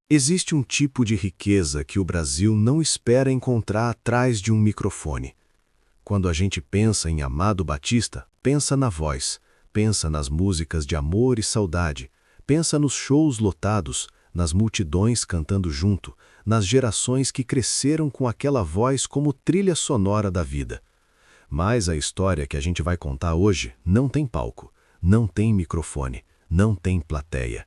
Existe um tipo de riqueza que o Brasil não espera encontrar atrás de um microfone. Quando a gente pensa em Amado Batista, pensa na voz, pensa nas músicas de amor e saudade, pensa nos shows lotados, nas multidões cantando junto, nas gerações que cresceram com aquela voz como trilha sonora da vida. Mas a história que a gente vai contar hoje não tem palco, não tem microfone, não tem plateia.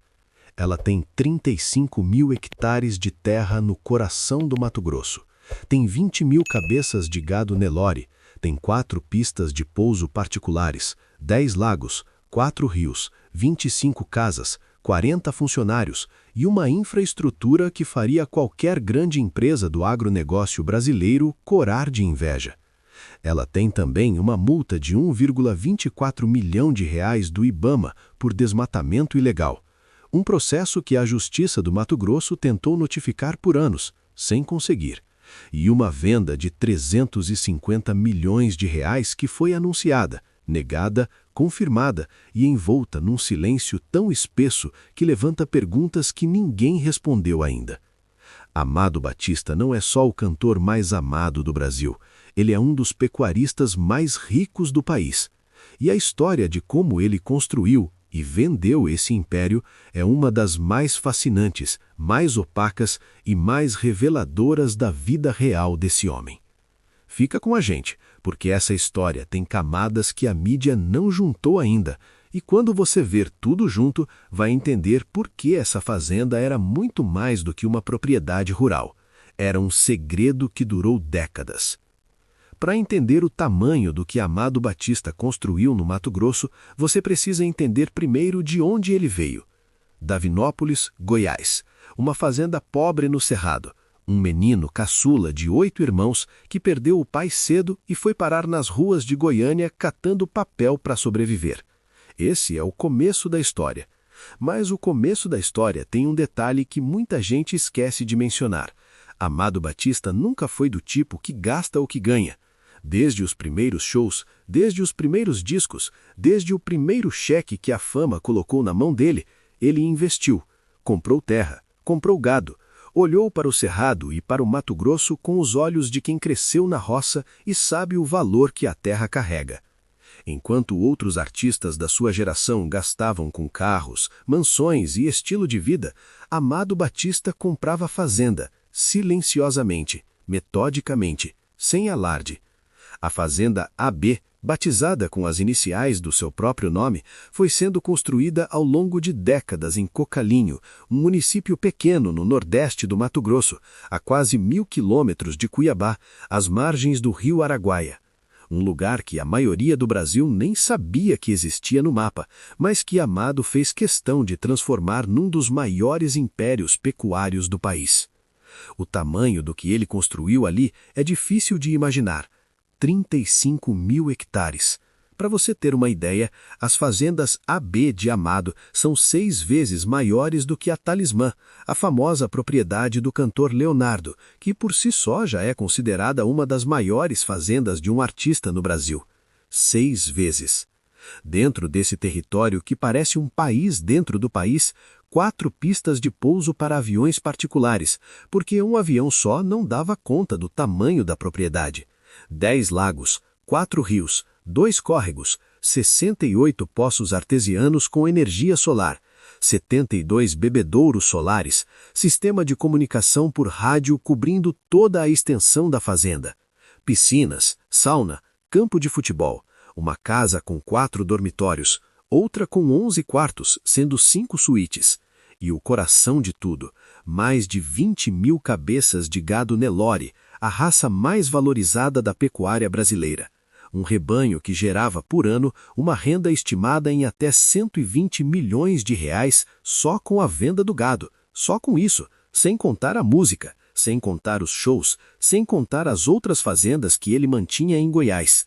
Ela tem 35 mil hectares de terra no coração do Mato Grosso. Tem 20 mil cabeças de gado Nelore, tem 4 pistas de pouso particulares, 10 lagos, 4 rios, 25 casas, 40 funcionários e uma infraestrutura que faria qualquer grande empresa do agronegócio brasileiro corar de inveja. Ela tem também uma multa de 1,24 milhão de reais do IBAMA por desmatamento ilegal. Um processo que a Justiça do Mato Grosso tentou notificar por anos, sem conseguir. E uma venda de 350 milhões de reais que foi anunciada, negada, confirmada e envolta num silêncio tão espesso que levanta perguntas que ninguém respondeu ainda. Amado Batista não é só o cantor mais amado do Brasil, ele é um dos pecuaristas mais ricos do país. E a história de como ele construiu e vendeu esse império é uma das mais fascinantes, mais opacas e mais reveladoras da vida real desse homem. Fica com a gente, porque essa história tem camadas que a mídia não juntou ainda, e quando você ver tudo junto, vai entender por que essa fazenda era muito mais do que uma propriedade rural. Era um segredo que durou décadas. Para entender o tamanho do que Amado Batista construiu no Mato Grosso, você precisa entender primeiro de onde ele veio. Davinópolis, Goiás, uma fazenda pobre no Cerrado. Um menino caçula de 8 irmãos que perdeu o pai cedo e foi parar nas ruas de Goiânia catando papel para sobreviver. Esse é o começo da história. Mas o começo da história tem um detalhe que muita gente esquece de mencionar. Amado Batista nunca foi do tipo que gasta o que ganha. Desde os primeiros shows, desde os primeiros discos, desde o primeiro cheque que a fama colocou na mão dele, ele investiu, comprou terra, comprou gado, olhou para o Cerrado e para o Mato Grosso com os olhos de quem cresceu na roça e sabe o valor que a terra carrega. Enquanto outros artistas da sua geração gastavam com carros, mansões e estilo de vida, Amado Batista comprava fazenda, silenciosamente, metodicamente, sem alarde. A fazenda AB, batizada com as iniciais do seu próprio nome, foi sendo construída ao longo de décadas em Cocalinho, um município pequeno no nordeste do Mato Grosso, a quase 1.000 quilômetros de Cuiabá, às margens do rio Araguaia. Um lugar que a maioria do Brasil nem sabia que existia no mapa, mas que Amado fez questão de transformar num dos maiores impérios pecuários do país. O tamanho do que ele construiu ali é difícil de imaginar. 35 mil hectares. Para você ter uma ideia, as fazendas AB de Amado são 6 vezes maiores do que a Talismã, a famosa propriedade do cantor Leonardo, que por si só já é considerada uma das maiores fazendas de um artista no Brasil. 6 vezes. Dentro desse território que parece um país dentro do país, 4 pistas de pouso para aviões particulares, porque um avião só não dava conta do tamanho da propriedade. 10 lagos, 4 rios, 2 córregos, 68 poços artesianos com energia solar, 72 bebedouros solares, sistema de comunicação por rádio cobrindo toda a extensão da fazenda, piscinas, sauna, campo de futebol, uma casa com 4 dormitórios, outra com 11 quartos, sendo 5 suítes. E o coração de tudo, mais de 20 mil cabeças de gado Nelore, a raça mais valorizada da pecuária brasileira. Um rebanho que gerava por ano uma renda estimada em até 120 milhões de reais só com a venda do gado. Só com isso, sem contar a música, sem contar os shows, sem contar as outras fazendas que ele mantinha em Goiás.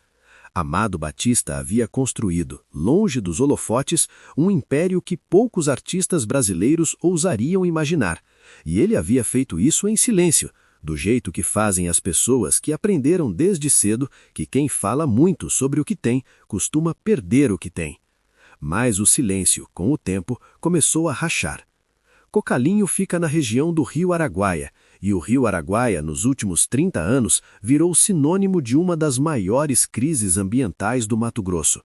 Amado Batista havia construído, longe dos holofotes, um império que poucos artistas brasileiros ousariam imaginar. E ele havia feito isso em silêncio, do jeito que fazem as pessoas que aprenderam desde cedo que quem fala muito sobre o que tem costuma perder o que tem. Mas o silêncio, com o tempo, começou a rachar. Cocalinho fica na região do Rio Araguaia, e o Rio Araguaia, nos últimos 30 anos, virou sinônimo de uma das maiores crises ambientais do Mato Grosso.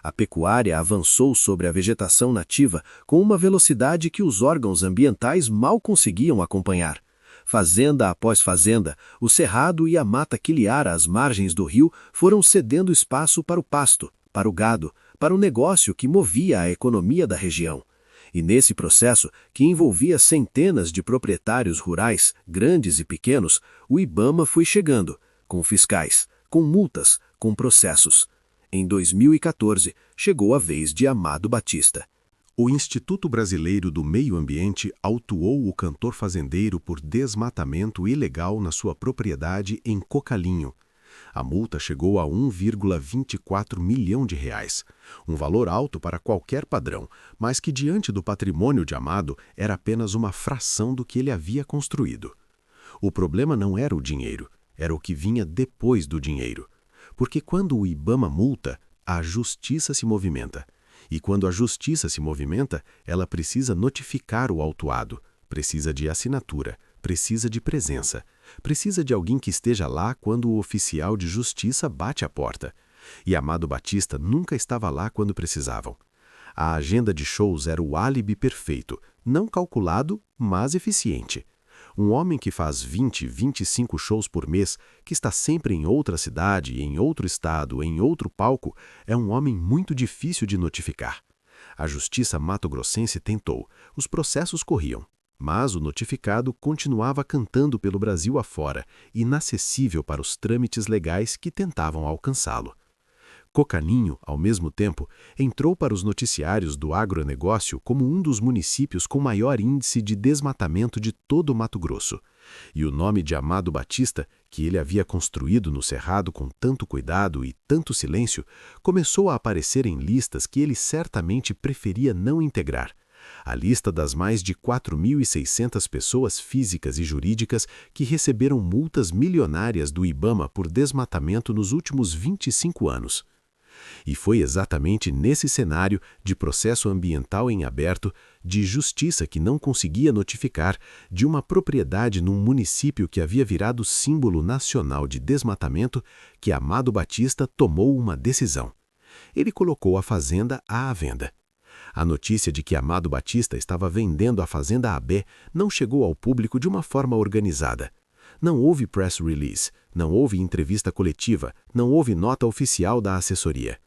A pecuária avançou sobre a vegetação nativa com uma velocidade que os órgãos ambientais mal conseguiam acompanhar. Fazenda após fazenda, o cerrado e a mata quiliar às margens do rio foram cedendo espaço para o pasto, para o gado, para o negócio que movia a economia da região. E nesse processo, que envolvia centenas de proprietários rurais, grandes e pequenos, o IBAMA foi chegando, com fiscais, com multas, com processos. Em 2014, chegou a vez de Amado Batista. O Instituto Brasileiro do Meio Ambiente autuou o cantor fazendeiro por desmatamento ilegal na sua propriedade em Cocalinho. A multa chegou a 1,24 milhão de reais, um valor alto para qualquer padrão, mas que diante do patrimônio de Amado era apenas uma fração do que ele havia construído. O problema não era o dinheiro, era o que vinha depois do dinheiro. Porque quando o IBAMA multa, a justiça se movimenta. E quando a justiça se movimenta, ela precisa notificar o autuado, precisa de assinatura, precisa de presença, precisa de alguém que esteja lá quando o oficial de justiça bate a porta. E Amado Batista nunca estava lá quando precisavam. A agenda de shows era o álibi perfeito, não calculado, mas eficiente. Um homem que faz 20, 25 shows por mês, que está sempre em outra cidade, em outro estado, em outro palco, é um homem muito difícil de notificar. A justiça mato-grossense tentou, os processos corriam, mas o notificado continuava cantando pelo Brasil afora, inacessível para os trâmites legais que tentavam alcançá-lo. Cocalinho, ao mesmo tempo, entrou para os noticiários do agronegócio como um dos municípios com maior índice de desmatamento de todo o Mato Grosso. E o nome de Amado Batista, que ele havia construído no Cerrado com tanto cuidado e tanto silêncio, começou a aparecer em listas que ele certamente preferia não integrar. A lista das mais de 4.600 pessoas físicas e jurídicas que receberam multas milionárias do IBAMA por desmatamento nos últimos 25 anos. E foi exatamente nesse cenário de processo ambiental em aberto, de justiça que não conseguia notificar, de uma propriedade num município que havia virado símbolo nacional de desmatamento, que Amado Batista tomou uma decisão. Ele colocou a fazenda à venda. A notícia de que Amado Batista estava vendendo a fazenda Abé não chegou ao público de uma forma organizada. Não houve press release, não houve entrevista coletiva, não houve nota oficial da assessoria.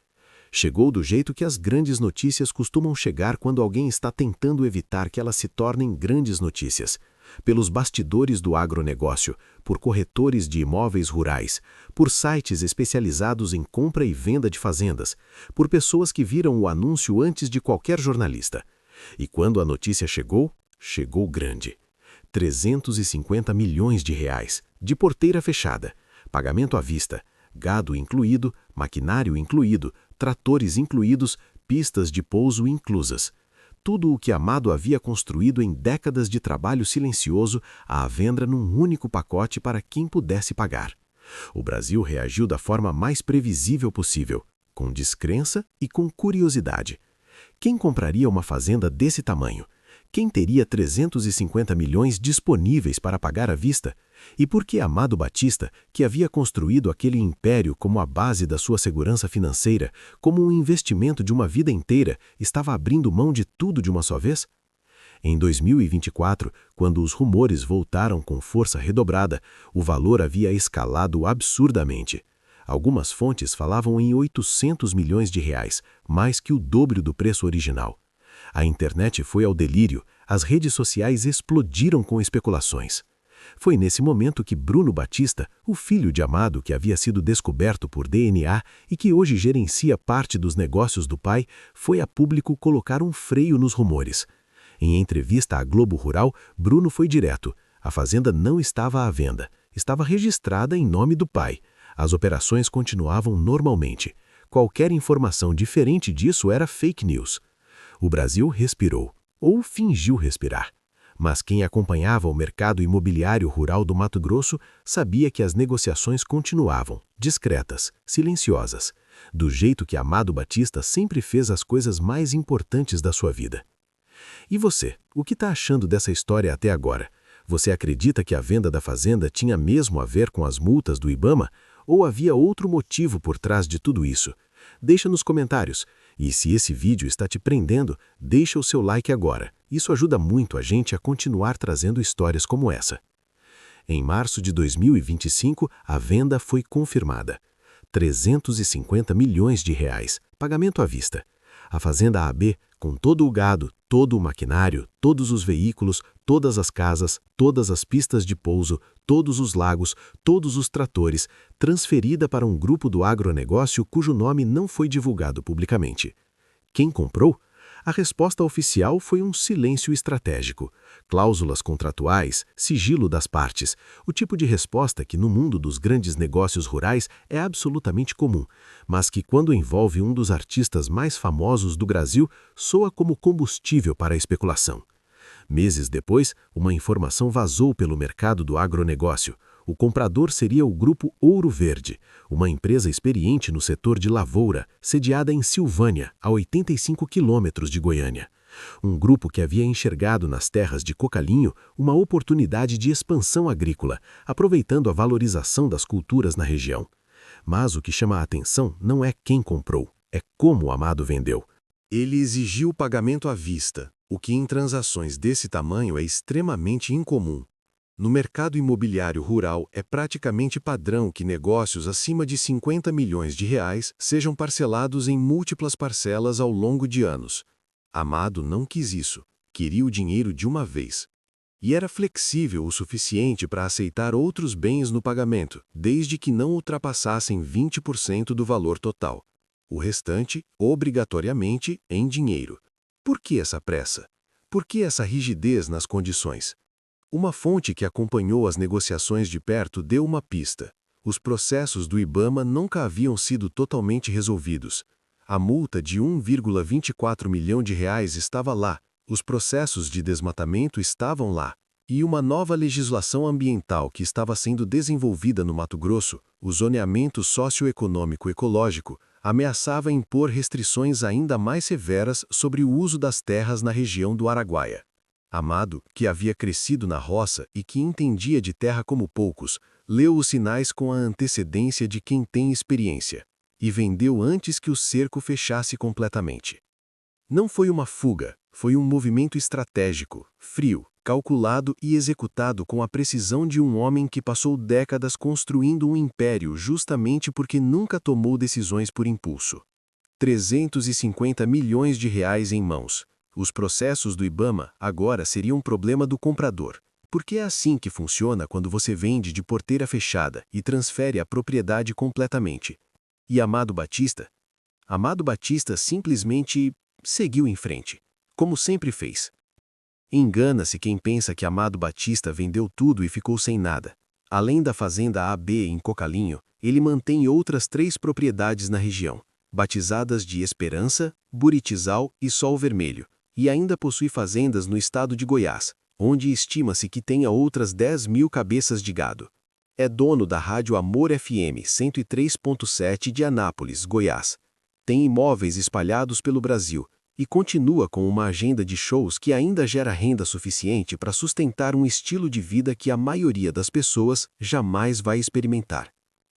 Chegou do jeito que as grandes notícias costumam chegar quando alguém está tentando evitar que elas se tornem grandes notícias. Pelos bastidores do agronegócio, por corretores de imóveis rurais, por sites especializados em compra e venda de fazendas, por pessoas que viram o anúncio antes de qualquer jornalista. E quando a notícia chegou, chegou grande. 350 milhões de reais, de porteira fechada, pagamento à vista, gado incluído, maquinário incluído, tratores incluídos, pistas de pouso inclusas. Tudo o que Amado havia construído em décadas de trabalho silencioso à venda num único pacote para quem pudesse pagar. O Brasil reagiu da forma mais previsível possível, com descrença e com curiosidade. Quem compraria uma fazenda desse tamanho? Quem teria 350 milhões disponíveis para pagar à vista? E por que Amado Batista, que havia construído aquele império como a base da sua segurança financeira, como um investimento de uma vida inteira, estava abrindo mão de tudo de uma só vez? Em 2024, quando os rumores voltaram com força redobrada, o valor havia escalado absurdamente. Algumas fontes falavam em 800 milhões de reais, mais que o dobro do preço original. A internet foi ao delírio, as redes sociais explodiram com especulações. Foi nesse momento que Bruno Batista, o filho de Amado que havia sido descoberto por DNA e que hoje gerencia parte dos negócios do pai, foi a público colocar um freio nos rumores. Em entrevista à Globo Rural, Bruno foi direto. A fazenda não estava à venda, estava registrada em nome do pai. As operações continuavam normalmente. Qualquer informação diferente disso era fake news. O Brasil respirou, ou fingiu respirar. Mas quem acompanhava o mercado imobiliário rural do Mato Grosso sabia que as negociações continuavam, discretas, silenciosas, do jeito que Amado Batista sempre fez as coisas mais importantes da sua vida. E você, o que está achando dessa história até agora? Você acredita que a venda da fazenda tinha mesmo a ver com as multas do IBAMA? Ou havia outro motivo por trás de tudo isso? Deixa nos comentários. E se esse vídeo está te prendendo, deixa o seu like agora. Isso ajuda muito a gente a continuar trazendo histórias como essa. Em março de 2025, a venda foi confirmada. 350 milhões de reais, pagamento à vista. A Fazenda AB, com todo o gado, todo o maquinário, todos os veículos, todas as casas, todas as pistas de pouso, todos os lagos, todos os tratores, transferida para um grupo do agronegócio cujo nome não foi divulgado publicamente. Quem comprou? A resposta oficial foi um silêncio estratégico. Cláusulas contratuais, sigilo das partes, o tipo de resposta que no mundo dos grandes negócios rurais é absolutamente comum, mas que quando envolve um dos artistas mais famosos do Brasil, soa como combustível para a especulação. Meses depois, uma informação vazou pelo mercado do agronegócio. O comprador seria o Grupo Ouro Verde, uma empresa experiente no setor de lavoura, sediada em Silvânia, a 85 quilômetros de Goiânia. Um grupo que havia enxergado nas terras de Cocalinho uma oportunidade de expansão agrícola, aproveitando a valorização das culturas na região. Mas o que chama a atenção não é quem comprou, é como o Amado vendeu. Ele exigiu o pagamento à vista, o que em transações desse tamanho é extremamente incomum. No mercado imobiliário rural, é praticamente padrão que negócios acima de 50 milhões de reais sejam parcelados em múltiplas parcelas ao longo de anos. Amado não quis isso, queria o dinheiro de uma vez. E era flexível o suficiente para aceitar outros bens no pagamento, desde que não ultrapassassem 20% do valor total. O restante, obrigatoriamente, em dinheiro. Por que essa pressa? Por que essa rigidez nas condições? Uma fonte que acompanhou as negociações de perto deu uma pista. Os processos do IBAMA nunca haviam sido totalmente resolvidos. A multa de 1,24 milhão de reais estava lá, os processos de desmatamento estavam lá, e uma nova legislação ambiental que estava sendo desenvolvida no Mato Grosso, o zoneamento socioeconômico ecológico, ameaçava impor restrições ainda mais severas sobre o uso das terras na região do Araguaia. Amado, que havia crescido na roça e que entendia de terra como poucos, leu os sinais com a antecedência de quem tem experiência, e vendeu antes que o cerco fechasse completamente. Não foi uma fuga, foi um movimento estratégico, frio, calculado e executado com a precisão de um homem que passou décadas construindo um império justamente porque nunca tomou decisões por impulso. 350 milhões de reais em mãos. Os processos do IBAMA agora seriam um problema do comprador, porque é assim que funciona quando você vende de porteira fechada e transfere a propriedade completamente. E Amado Batista? Amado Batista simplesmente seguiu em frente, como sempre fez. Engana-se quem pensa que Amado Batista vendeu tudo e ficou sem nada. Além da Fazenda AB em Cocalinho, ele mantém outras 3 propriedades na região, batizadas de Esperança, Buritizal e Sol Vermelho, e ainda possui fazendas no estado de Goiás, onde estima-se que tenha outras 10 mil cabeças de gado. É dono da Rádio Amor FM 103.7 de Anápolis, Goiás. Tem imóveis espalhados pelo Brasil e continua com uma agenda de shows que ainda gera renda suficiente para sustentar um estilo de vida que a maioria das pessoas jamais vai experimentar.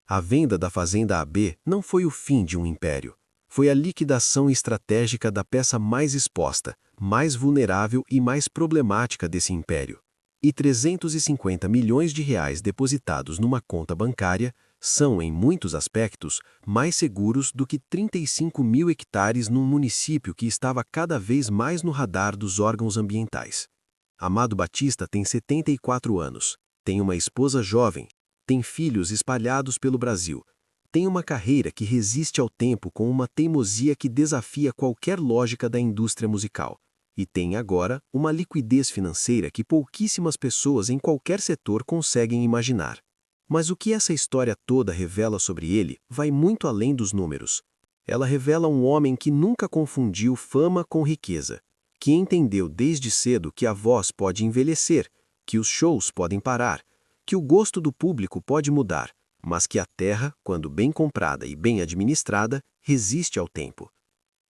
A venda da Fazenda AB não foi o fim de um império. Foi a liquidação estratégica da peça mais exposta, mais vulnerável e mais problemática desse império. E 350 milhões de reais depositados numa conta bancária são, em muitos aspectos, mais seguros do que 35 mil hectares num município que estava cada vez mais no radar dos órgãos ambientais. Amado Batista tem 74 anos, tem uma esposa jovem, tem filhos espalhados pelo Brasil, tem uma carreira que resiste ao tempo com uma teimosia que desafia qualquer lógica da indústria musical. E tem agora uma liquidez financeira que pouquíssimas pessoas em qualquer setor conseguem imaginar. Mas o que essa história toda revela sobre ele vai muito além dos números. Ela revela um homem que nunca confundiu fama com riqueza, que entendeu desde cedo que a voz pode envelhecer, que os shows podem parar, que o gosto do público pode mudar, mas que a terra, quando bem comprada e bem administrada, resiste ao tempo.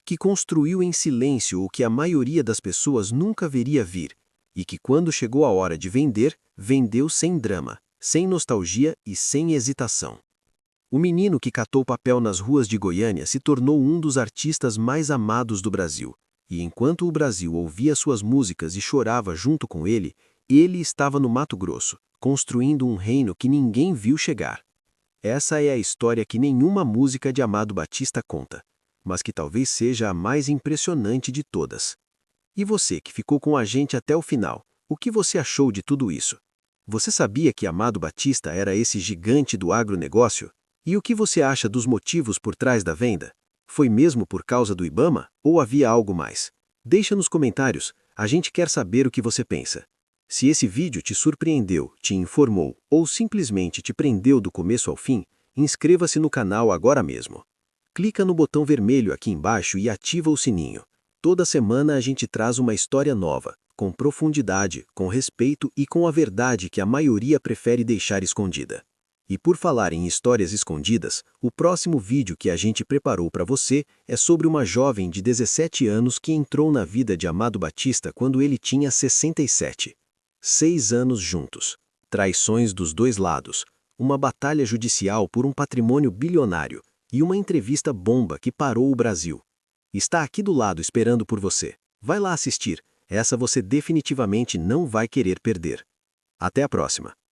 que construiu em silêncio o que a maioria das pessoas nunca veria vir, e que quando chegou a hora de vender, vendeu sem drama, sem nostalgia e sem hesitação. O menino que catou papel nas ruas de Goiânia se tornou um dos artistas mais amados do Brasil, e enquanto o Brasil ouvia suas músicas e chorava junto com ele estava no Mato Grosso, construindo um reino que ninguém viu chegar. Essa é a história que nenhuma música de Amado Batista conta, mas que talvez seja a mais impressionante de todas. E você que ficou com a gente até o final, o que você achou de tudo isso? Você sabia que Amado Batista era esse gigante do agronegócio? E o que você acha dos motivos por trás da venda? Foi mesmo por causa do Ibama ou havia algo mais? Deixa nos comentários, a gente quer saber o que você pensa. Se esse vídeo te surpreendeu, te informou ou simplesmente te prendeu do começo ao fim, inscreva-se no canal agora mesmo. Clica no botão vermelho aqui embaixo e ativa o sininho. Toda semana a gente traz uma história nova, com profundidade, com respeito e com a verdade que a maioria prefere deixar escondida. E por falar em histórias escondidas, o próximo vídeo que a gente preparou para você é sobre uma jovem de 17 anos que entrou na vida de Amado Batista quando ele tinha 67. 6 anos juntos. Traições dos dois lados. Uma batalha judicial por um patrimônio bilionário e uma entrevista bomba que parou o Brasil. Está aqui do lado esperando por você. Vai lá assistir. Essa você definitivamente não vai querer perder. Até a próxima.